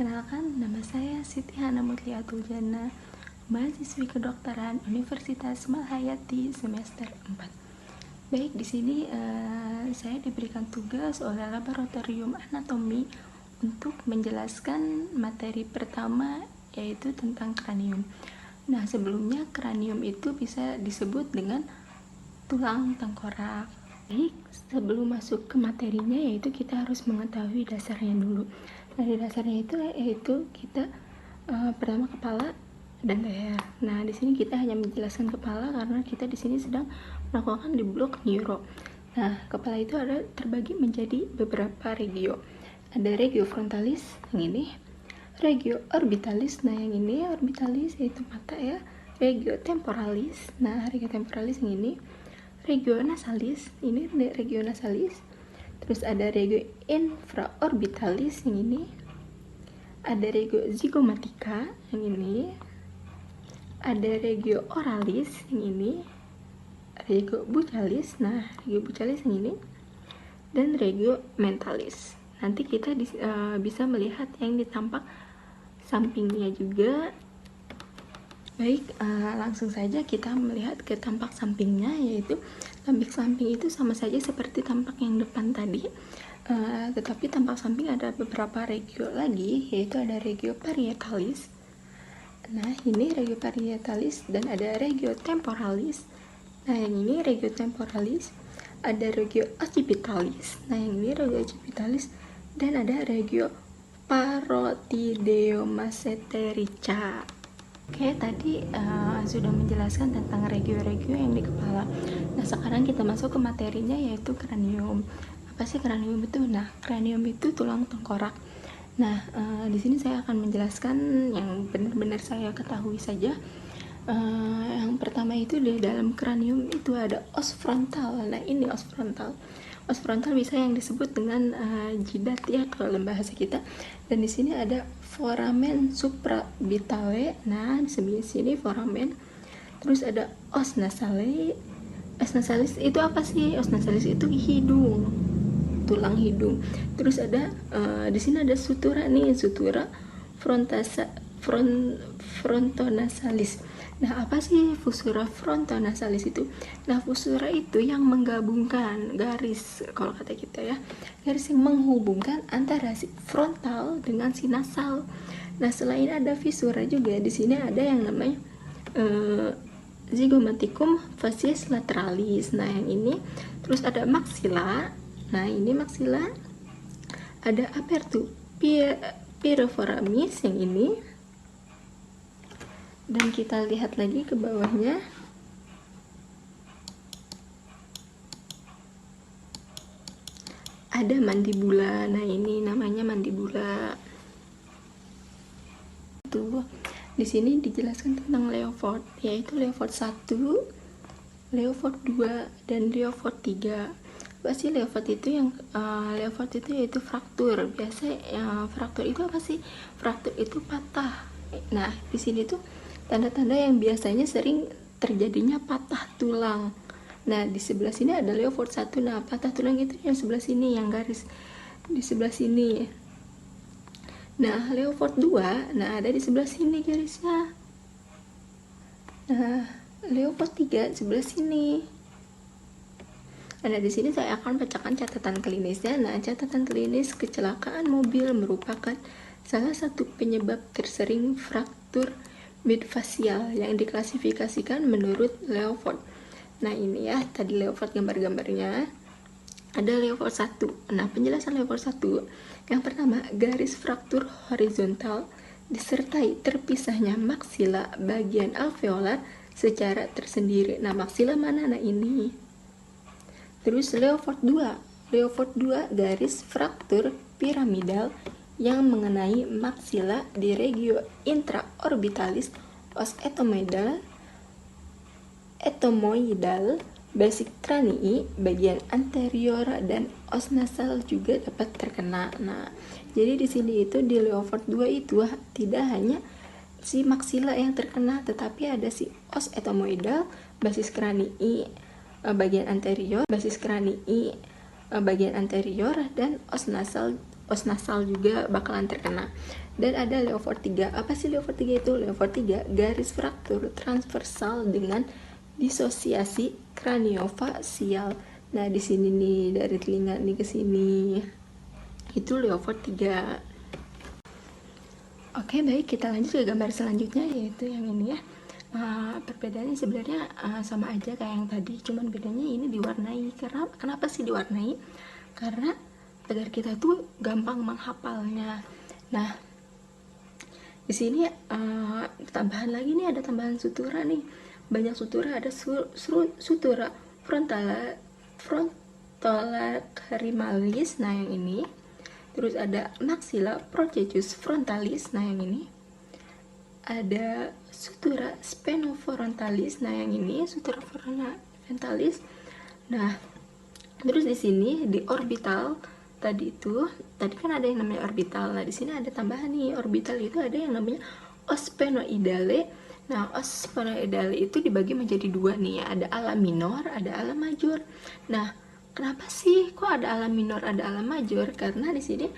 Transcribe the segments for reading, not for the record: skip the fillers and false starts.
Perkenalkan, nama saya Siti Hana Mutliatul Jannah, mahasiswi kedokteran Universitas Malhayati semester 4. Baik, di sini saya diberikan tugas oleh laboratorium anatomi untuk menjelaskan materi pertama, yaitu tentang kranium. Nah, sebelumnya kranium itu bisa disebut dengan tulang tengkorak. Baik, sebelum masuk ke materinya, yaitu kita harus mengetahui dasarnya dulu. Nah, di dasarnya itu yaitu kita pertama kepala dan leher. Nah, di sini kita hanya menjelaskan kepala karena kita di sini sedang melakukan di blok neuro. Nah, kepala itu ada terbagi menjadi beberapa regio. Ada regio frontalis yang ini, regio orbitalis. Nah, yang ini orbitalis yaitu mata ya. Regio temporalis. Nah, regio temporalis yang ini. Regio nasalis, ini regio nasalis. Terus ada regio infraorbitalis yang ini. Ada regio zygomatica yang ini. Ada regio oralis yang ini. Regio buccalis. Nah, regio buccalis yang ini. Dan regio mentalis. Nanti kita bisa melihat yang di tampak sampingnya juga. Baik, langsung saja kita melihat ke tampak sampingnya, yaitu tampak samping itu sama saja seperti tampak yang depan tadi, tetapi tampak samping ada beberapa regio lagi, yaitu ada regio parietalis. Nah, ini regio parietalis dan ada regio temporalis. Nah, yang ini regio temporalis. Ada regio occipitalis. Nah, yang ini regio occipitalis dan ada regio parotideomasterica. Oke, tadi sudah menjelaskan tentang regio-regio yang di kepala. Nah, sekarang kita masuk ke materinya, yaitu kranium. Apa sih kranium itu? Nah, kranium itu tulang tengkorak. Nah, di sini saya akan menjelaskan yang benar-benar saya ketahui saja. Yang pertama itu di dalam kranium itu ada os frontal. Nah, ini os frontal. Os frontal bisa yang disebut dengan jidat ya kalau dalam bahasa kita. Dan di sini ada foramen supraorbitale. Nah, di sini foramen. Terus ada os nasale. Os nasalis itu apa sih? Os nasalis itu hidung, tulang hidung. Terus ada di sini ada sutura nih, sutura frontonasalis. Nah, apa sih fusura frontonasalis itu? Nah, fusura itu yang menggabungkan garis, kalau kata kita ya, garis yang menghubungkan antara si frontal dengan si nasal. Nah, selain ada fisura juga di sini ada yang namanya zygomaticum facies lateralis. Nah, yang ini. Terus ada maxilla. Nah, ini maxilla. Ada apertu piriformis yang ini. Dan kita lihat lagi ke bawahnya. Ada mandibula. Nah, ini namanya mandibula. Tuh, di sini dijelaskan tentang Leopold, yaitu Leopold 1, Leopold 2, dan Leopold 3. Apa sih Leopold itu? Yang Leopold itu yaitu fraktur. Biasa fraktur itu apa sih? Fraktur itu patah. Nah, di sini tuh tanda-tanda yang biasanya sering terjadinya patah tulang. Nah, di sebelah sini ada Leopold 1. Nah, patah tulang itu yang sebelah sini, yang garis di sebelah sini. Nah, Leopold 2, nah ada di sebelah sini garisnya. Nah, Leopold 3 sebelah sini. Nah, di sini saya akan bacakan catatan klinisnya. Nah, catatan klinis kecelakaan mobil merupakan salah satu penyebab tersering fraktur midfacial yang diklasifikasikan menurut Leopold. Nah, ini ya, tadi Leopold gambar-gambarnya. Ada Leopold 1. Nah, penjelasan Leopold 1. Yang pertama, garis fraktur horizontal disertai terpisahnya maksila bagian alveolar secara tersendiri. Nah, maksila mana? Nah, ini. Terus Leopold 2. Leopold 2 garis fraktur piramidal yang mengenai maksila di regio intraorbitalis os etomoidal basic cranii bagian anterior dan os nasal juga dapat terkena. Nah, jadi di sini itu di Leopold 2 itu tidak hanya si maksila yang terkena, tetapi ada si os etomoidal basis cranii bagian anterior, basis cranii bagian anterior, dan os nasal os nasal juga bakalan terkena. Dan ada leopard 3. Apa sih leopard 3 itu? Leopard 3 garis fraktur transversal dengan disosiasi kraniofacial. Nah, di sini nih dari telinga nih ke sini. Itu leopard 3. Oke, baik, kita lanjut ke gambar selanjutnya, yaitu yang ini ya. Perbedaannya sebenarnya sama aja kayak yang tadi, cuman bedanya ini diwarnai. Kenapa sih diwarnai? Karena agar kita tuh gampang menghafalnya. Nah, di sini tambahan lagi nih, ada tambahan sutura nih. Banyak sutura, ada sutura frontolacrimalis. Nah, yang ini. Terus ada maxilla protractus frontalis. Nah, yang ini. Ada sutura sphenofrontalis. Nah, yang ini sutura frontalis. Nah, terus di sini di orbital tadi kan ada yang namanya orbital. Nah, di sini ada tambahan nih, orbital itu ada yang namanya os sphenoidale. Nah, os sphenoidale itu dibagi menjadi dua nih, ada ala minor, ada ala major. Nah, kenapa sih kok ada ala minor, ada ala major? Karena di sini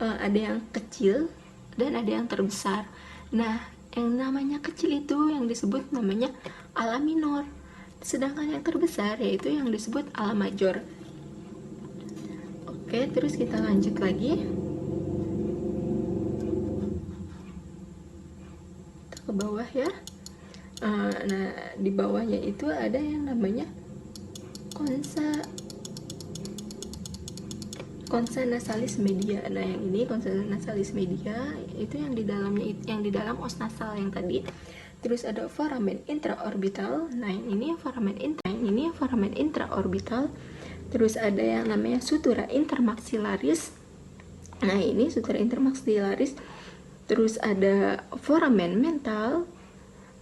ada yang kecil dan ada yang terbesar. Nah, yang namanya kecil itu yang disebut namanya ala minor, sedangkan yang terbesar yaitu yang disebut ala major. Oke, terus kita lanjut lagi. Kita ke bawah ya. Nah, di bawahnya itu ada yang namanya consa nasalis media. Nah, yang ini consa nasalis media itu yang di dalamnya, yang di dalam os nasal yang tadi. Terus ada foramen intraorbital. Nah, ini foramen intraorbital. Terus ada yang namanya sutura intermaxillaris. Nah, ini sutura intermaxillaris. Terus ada foramen mental.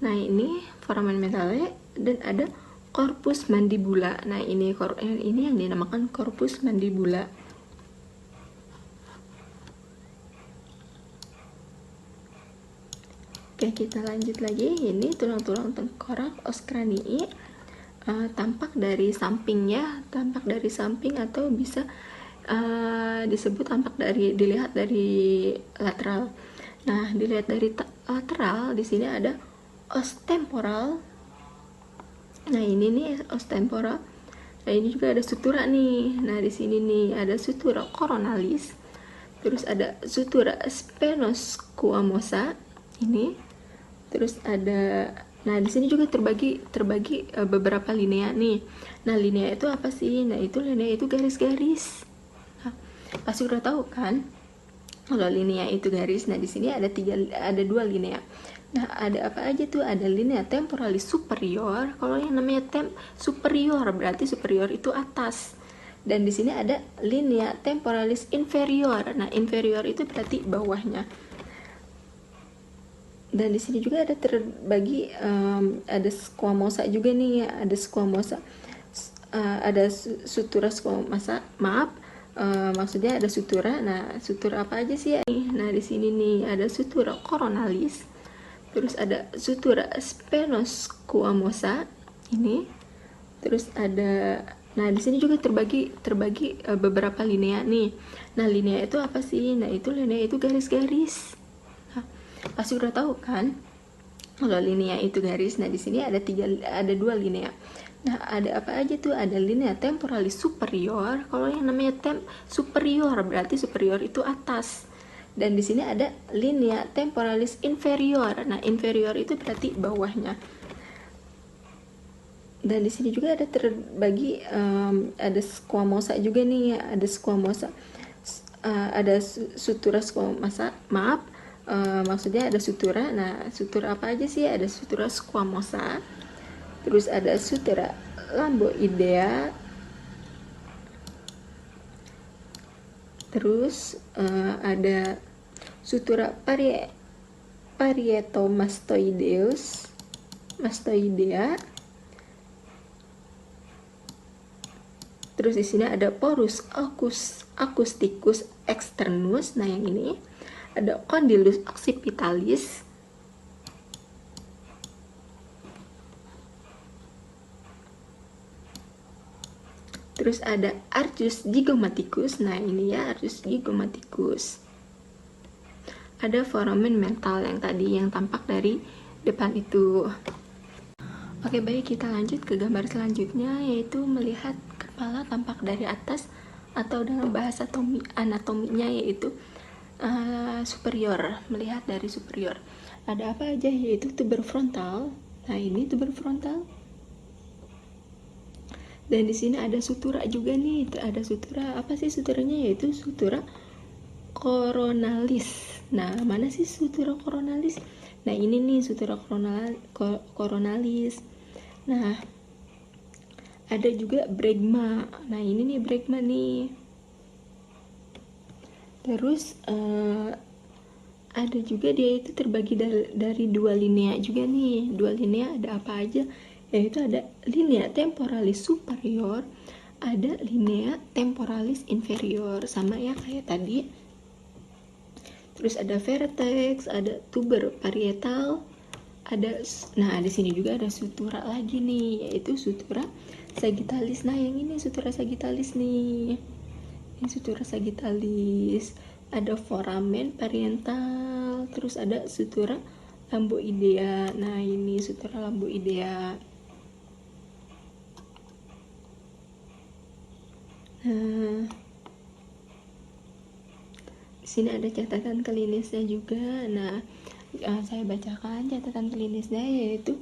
Nah, ini foramen mentalnya. Dan ada corpus mandibula. Nah, ini yang dinamakan corpus mandibula. Oke, kita lanjut lagi. Ini tulang-tulang tengkorak os cranii. Tampak dari samping ya, tampak dari samping atau bisa disebut dilihat dari lateral. Nah, dilihat dari lateral di sini ada os temporal. Nah, ini nih os temporal. Nah, ini juga ada sutura nih. Nah, di sini nih ada sutura coronalis. Terus ada sutura sphenoisquamosa ini. Terus ada, nah di sini juga terbagi beberapa linea nih. Nah, linea itu apa sih? Nah, itu linea itu garis-garis. Nah, pasti udah tahu kan kalau linea itu garis. Nah, di sini ada dua linea. Nah, ada apa aja tuh? Ada linea temporalis superior. Kalau yang namanya superior berarti superior itu atas. Dan di sini ada linea temporalis inferior. Nah, inferior itu berarti bawahnya. Dan di sini juga ada terbagi ada squamosa juga nih ya, ada squamosa, ada sutura squamosa, maksudnya ada sutura. Nah, sutura apa aja sih ya? Nah, di sini nih ada sutura coronalis, terus ada sutura sphenoisquamosa ini, terus ada, nah di sini juga terbagi beberapa linea nih. Nah, linea itu apa sih? Nah, itu linea itu garis-garis. Pasti udah tahu kan kalau linea itu garis. Nah, di sini ada dua linea. Nah, ada apa aja tuh? Ada linea temporalis superior. Kalau yang namanya superior berarti superior itu atas. Dan di sini ada linea temporalis inferior. Nah, inferior itu berarti bawahnya. Dan di sini juga ada terbagi ada squamosa juga nih ya, ada squamosa, ada sutura squamosa, maksudnya ada sutura. Nah, sutura apa aja sih? Ada sutura squamosa, terus ada sutura lamboidea, terus ada sutura mastoidea. Terus di sini ada porus acousticus externus. Nah, yang ini ada condylus occipitalis. Terus ada arcus zygomaticus. Nah ini ya arcus zygomaticus. Ada foramen mental yang tadi yang tampak dari depan itu. Oke, baik, kita lanjut ke gambar selanjutnya, yaitu melihat kepala tampak dari atas, atau dalam bahasa anatominya yaitu superior, melihat dari superior. Ada apa aja, yaitu tuber frontal. Nah ini tuber frontal. Dan di sini ada sutura juga nih. Ada sutura, apa sih suturanya? Yaitu sutura coronalis. Nah, mana sih sutura coronalis? Nah, ini nih sutura coronalis. Nah, ada juga bregma. Nah, ini nih bregma nih. Terus ada juga dia itu terbagi dari dua linea juga nih. Dua linea ada apa aja? Yaitu ada linea temporalis superior, ada linea temporalis inferior, sama ya kayak tadi. Terus ada vertex, ada tuber parietal, ada. Nah di sini juga ada sutura lagi nih, yaitu sutura sagittalis. Nah yang ini sutura sagittalis nih, ini sutura sagittalis. Ada foramen parietal, terus ada sutura lamboidea. Nah ini sutura lamboidea. Nah, di sini ada catatan klinisnya juga. Nah, saya bacakan catatan klinisnya, yaitu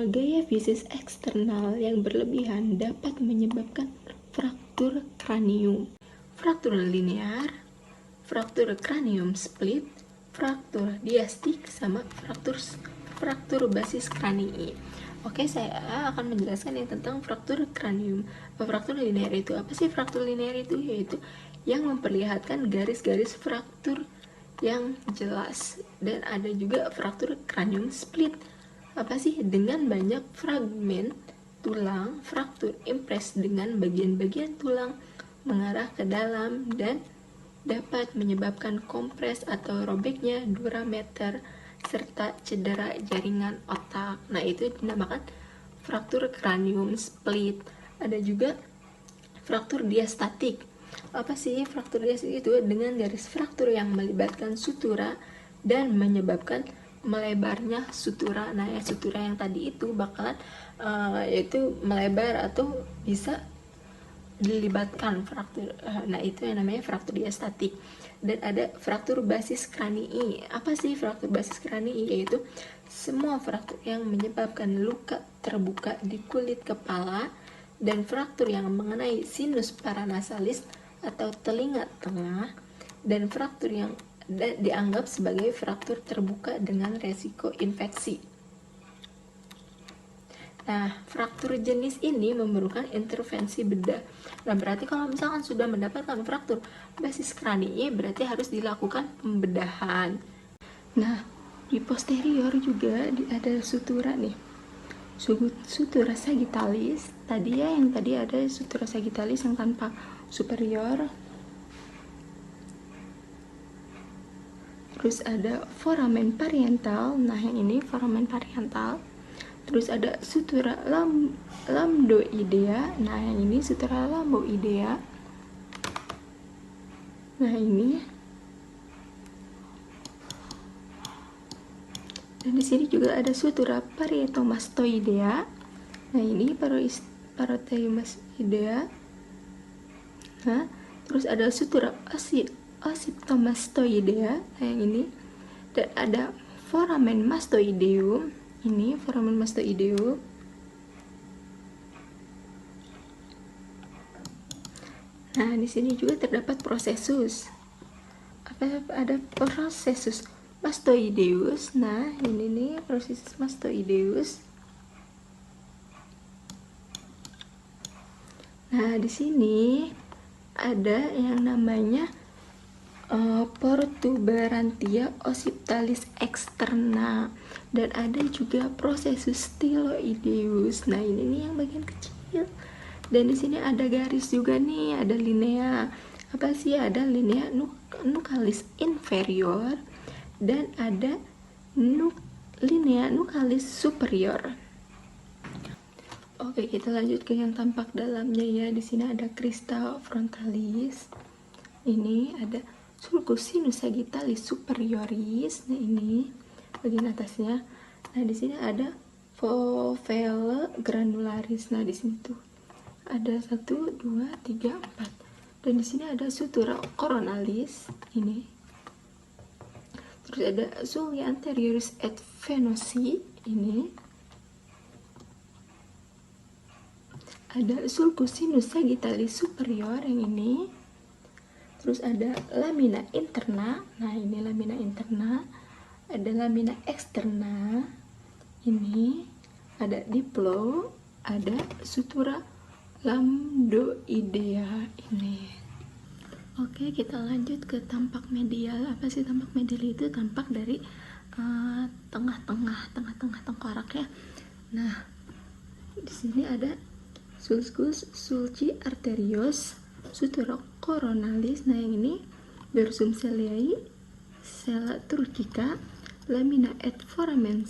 gaya fisis eksternal yang berlebihan dapat menyebabkan fraktur kranium, fraktur linear, fraktur cranium split, fraktur diastik, sama fraktur basis kranii. Oke, saya akan menjelaskan yang tentang fraktur cranium. Fraktur linear itu apa sih? Fraktur linear itu yaitu yang memperlihatkan garis-garis fraktur yang jelas. Dan ada juga fraktur cranium split. Apa sih? Dengan banyak fragmen tulang, fraktur impres dengan bagian-bagian tulang mengarah ke dalam dan dapat menyebabkan kompres atau robeknya durameter serta cedera jaringan otak. Nah itu dinamakan fraktur cranium split. Ada juga fraktur diastatik. Apa sih fraktur diastatik itu? Dengan garis fraktur yang melibatkan sutura dan menyebabkan melebarnya sutura. Nah ya sutura yang tadi itu bakalan yaitu melebar atau bisa dilibatkan fraktur. Nah itu yang namanya fraktur diastatik. Dan ada fraktur basis kranii. Apa sih fraktur basis kranii? Yaitu semua fraktur yang menyebabkan luka terbuka di kulit kepala dan fraktur yang mengenai sinus paranasalis atau telinga tengah, dan fraktur yang dianggap sebagai fraktur terbuka dengan resiko infeksi. Nah, fraktur jenis ini memerlukan intervensi bedah. Nah, berarti kalau misalkan sudah mendapatkan fraktur basis kranii, berarti harus dilakukan pembedahan. Nah, di posterior juga ada sutura nih. Sutura sagittalis. Tadi ya, yang tadi ada sutura sagittalis yang tanpa superior. Terus ada foramen parietal. Nah, yang ini foramen parietal. Terus ada sutura lambdoidea. Nah, yang ini sutura lamboidea. Nah, ini. Dan di sini juga ada sutura parietomastoidea. Nah, ini parotomastoidea. Nah, terus ada sutura ocyptomastoidea. Nah, yang ini. Dan ada foramen mastoideum. Ini foramen mastoideum. Nah, di sini juga terdapat prosesus. Ada prosesus mastoideus. Nah, ini nih prosesus mastoideus. Nah, di sini ada yang namanya protuberantia occipitalis externa, dan ada juga prosesus styloideus. Nah ini nih yang bagian kecil, dan di sini ada garis juga nih, ada linea. Apa sih? Ada linea nuchalis inferior dan ada linea nuchalis superior. Oke, kita lanjut ke yang tampak dalamnya ya. Di sini ada crista frontalis. Ini ada sulcus sinus sagittalis superioris. Nah, ini bagian atasnya. Nah, di sini ada fovea granularis. Nah, di sini tuh ada 1 2 3 4. Dan di sini ada sutura coronalis ini. Terus ada zulia anterioris et venosi ini. Ada sulcus sinus sagittalis superior yang ini. Terus ada lamina interna. Nah, ini lamina interna. Ada lamina externa. Ini ada diplo, ada sutura lambdoidea ini. Oke, kita lanjut ke tampak medial. Apa sih tampak medial itu? Tampak dari tengah-tengah tengkorak ya. Nah, di sini ada sulcus sulci arterios sutura coronalis. Nah, yang ini dorsum ciliae, sella turcica, lamina et foramen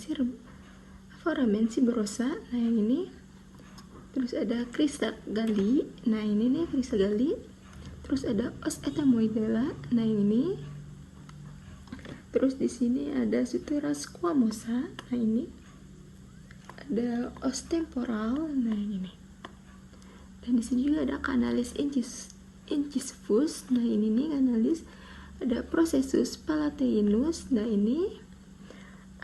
fibrosa. Nah, yang ini. Terus ada crista galli. Nah, ini nih crista galli. Terus ada os etamoidala. Nah, yang ini. Terus di sini ada sutura squamosa. Nah, ini ada os temporal. Nah, yang ini. Dan di sini juga ada canalis incisivus. Nah, ini nih canalis. Ada processus palateinus. Nah, ini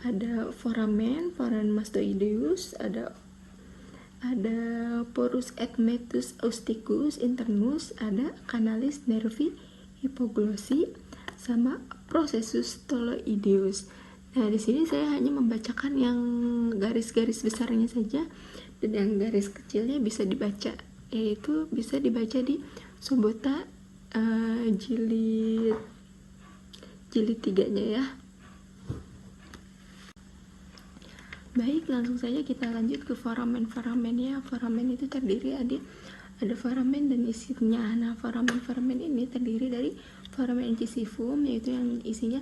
ada foramen mastoideus. Ada porus admetus austicus internus. Ada canalis nervi hipoglossi sama processus toloideus. Nah, di sini saya hanya membacakan yang garis-garis besarnya saja, dan yang garis kecilnya bisa dibaca, yaitu bisa dibaca di Sobota jilid 3-nya ya. Baik, langsung saja kita lanjut ke foramen ya. Foramen itu terdiri ada foramen dan isinya. Nah, foramen ini terdiri dari foramen incisivum, yaitu yang isinya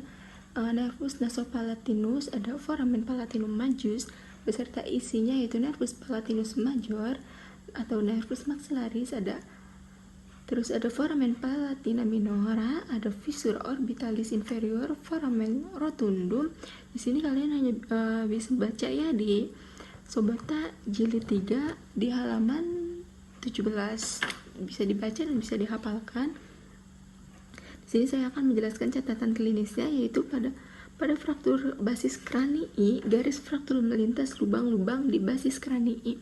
nervus nasopalatinus. Ada foramen palatinum majus beserta isinya, yaitu nervus palatinus major atau nervus maxillaris. Terus ada foramen palatina minora, ada fissura orbitalis inferior, foramen rotundum. Di sini kalian hanya bisa baca ya di Sobota jilid 3 di halaman 17. Bisa dibaca dan bisa dihafalkan. Di sini saya akan menjelaskan catatan klinisnya, yaitu pada fraktur basis kranii, garis fraktur melintas lubang-lubang di basis kranii.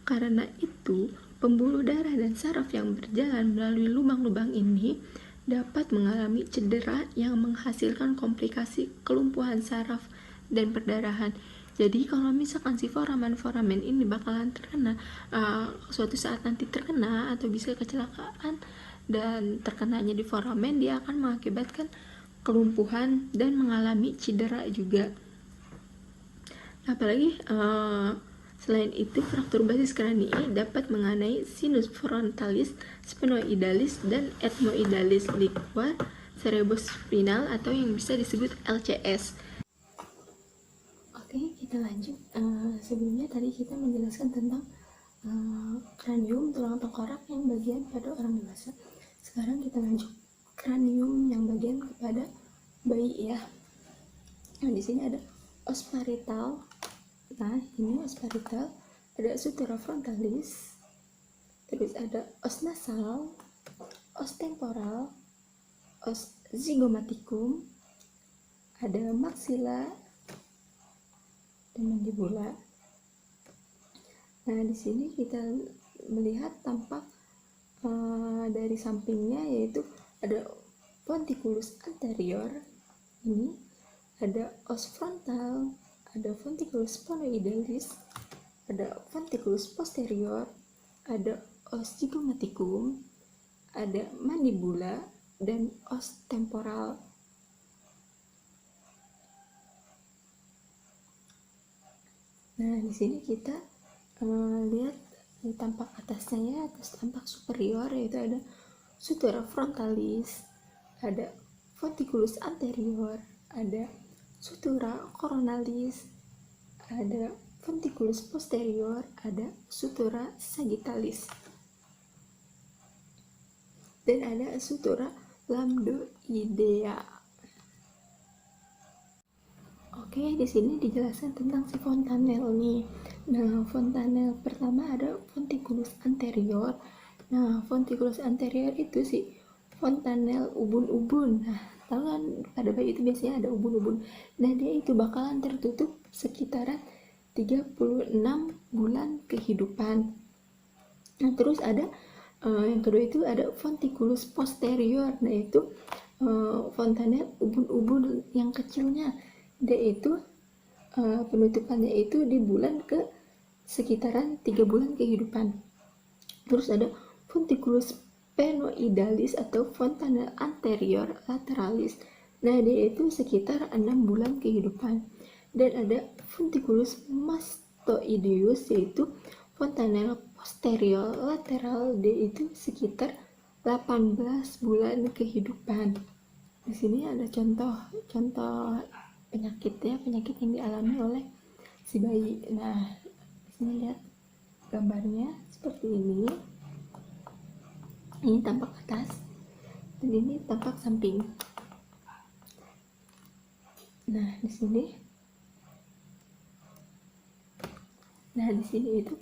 Karena itu, pembuluh darah dan saraf yang berjalan melalui lubang-lubang ini dapat mengalami cedera yang menghasilkan komplikasi kelumpuhan saraf dan perdarahan. Jadi kalau misalkan si foramen ini bakalan terkena, suatu saat nanti terkena atau bisa kecelakaan dan terkenanya di foramen, dia akan mengakibatkan kelumpuhan dan mengalami cedera juga. Apalagi selain itu, fraktur basis kranii dapat mengenai sinus frontalis, sphenoidalis, dan ethmoidalis liquor cerebrospinal atau yang bisa disebut LCS. Oke, kita lanjut. Sebelumnya tadi kita menjelaskan tentang kranium, tulang tengkorak yang bagian pada orang dewasa. Sekarang kita lanjut kranium yang bagian kepada bayi ya. Nah, di sini ada os parietal. Nah, ini os parietal, ada sutura frontalis, terus ada os nasal, os temporal, os zygomaticum, ada maxilla dan mandibula. Nah, di sini kita melihat tampak dari sampingnya, yaitu ada fonticulus anterior, ini ada os frontal, ada fonticulus sphenoidalis, ada fonticulus posterior, ada os zygomaticum, ada mandibula, dan os temporal. Nah, di sini kita lihat tampak atasnya ya, atas tampak superior, yaitu ada sutura frontalis, ada fonticulus anterior, ada sutura coronalis, ada ventriculus posterior, ada sutura sagittalis, dan ada sutura lambdoidea. Oke, di sini dijelaskan tentang si fontanel nih. Nah, fontanel pertama ada ventriculus anterior. Nah, ventriculus anterior itu si fontanel ubun-ubun. Nah, tahu kan pada bayi itu biasanya ada ubun-ubun. Nah, dia itu bakalan tertutup sekitaran 36 bulan kehidupan. Nah, terus ada yang kedua itu ada ventriculus posterior. Nah, itu fontanel ubun-ubun yang kecilnya. Dia itu penutupannya itu di bulan ke sekitaran 3 bulan kehidupan. Terus ada ventriculus penoidalis atau fontanel anterior lateralis. Nah, dia itu sekitar 6 bulan kehidupan. Dan ada ventriculus mastoideus, yaitu fontanel posterior lateral, dia itu sekitar 18 bulan kehidupan. Di sini ada contoh penyakit yang dialami oleh si bayi. Nah, di sini lihat gambarnya seperti ini. Ini tampak atas dan ini tampak samping. Nah, di sini itu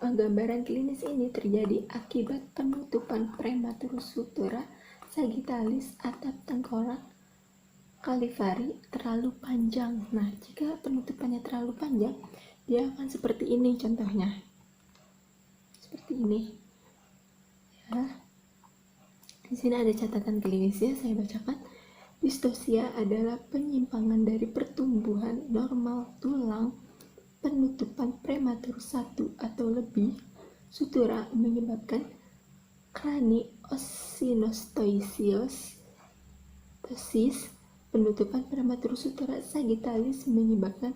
gambaran klinis ini terjadi akibat penutupan prematur sutura sagittalis atap tengkorak kalivari terlalu panjang. Nah, jika penutupannya terlalu panjang, dia akan seperti ini contohnya. Seperti ini. Ya. Di sini ada catatan klinisnya, saya bacakan. Distosia adalah penyimpangan dari pertumbuhan normal tulang, penutupan prematur satu atau lebih sutura menyebabkan craniosinostosis, penutupan prematur sutura sagittalis menyebabkan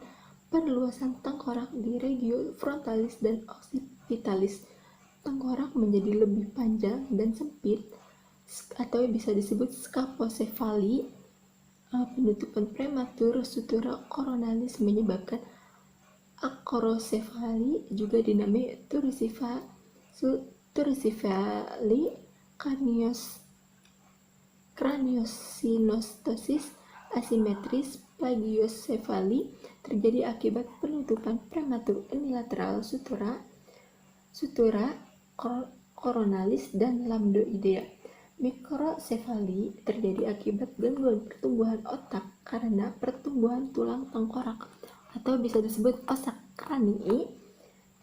perluasan tengkorak di regio frontalis dan occipitalis. Tengkorak menjadi lebih panjang dan sempit atau bisa disebut scaposefali. Penutupan prematur sutura coronalis menyebabkan akrosefali, juga dinamai turisifali, craniosinostosis asimetris, plagiosefali terjadi akibat penutupan prematur unilateral sutura coronalis dan lambdoidea. Mikrosefali terjadi akibat gangguan pertumbuhan otak karena pertumbuhan tulang tengkorak atau bisa disebut osak kranii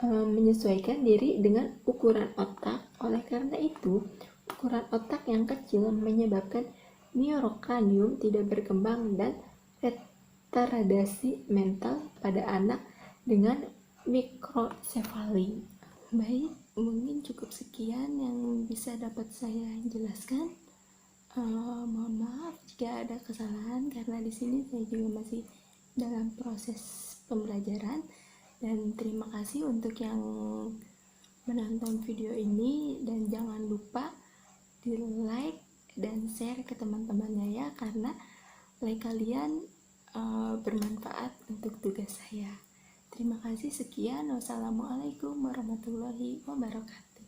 menyesuaikan diri dengan ukuran otak. Oleh karena itu, ukuran otak yang kecil menyebabkan neurokranium tidak berkembang dan retardasi mental pada anak dengan mikrosefali. Baik, mungkin cukup sekian yang bisa dapat saya jelaskan. Mohon maaf jika ada kesalahan karena di sini saya juga masih dalam proses pembelajaran. Dan terima kasih untuk yang menonton video ini, dan jangan lupa di like dan share ke teman-temannya ya, karena like kalian bermanfaat untuk tugas saya. Terima kasih, sekian. Wassalamualaikum warahmatullahi wabarakatuh.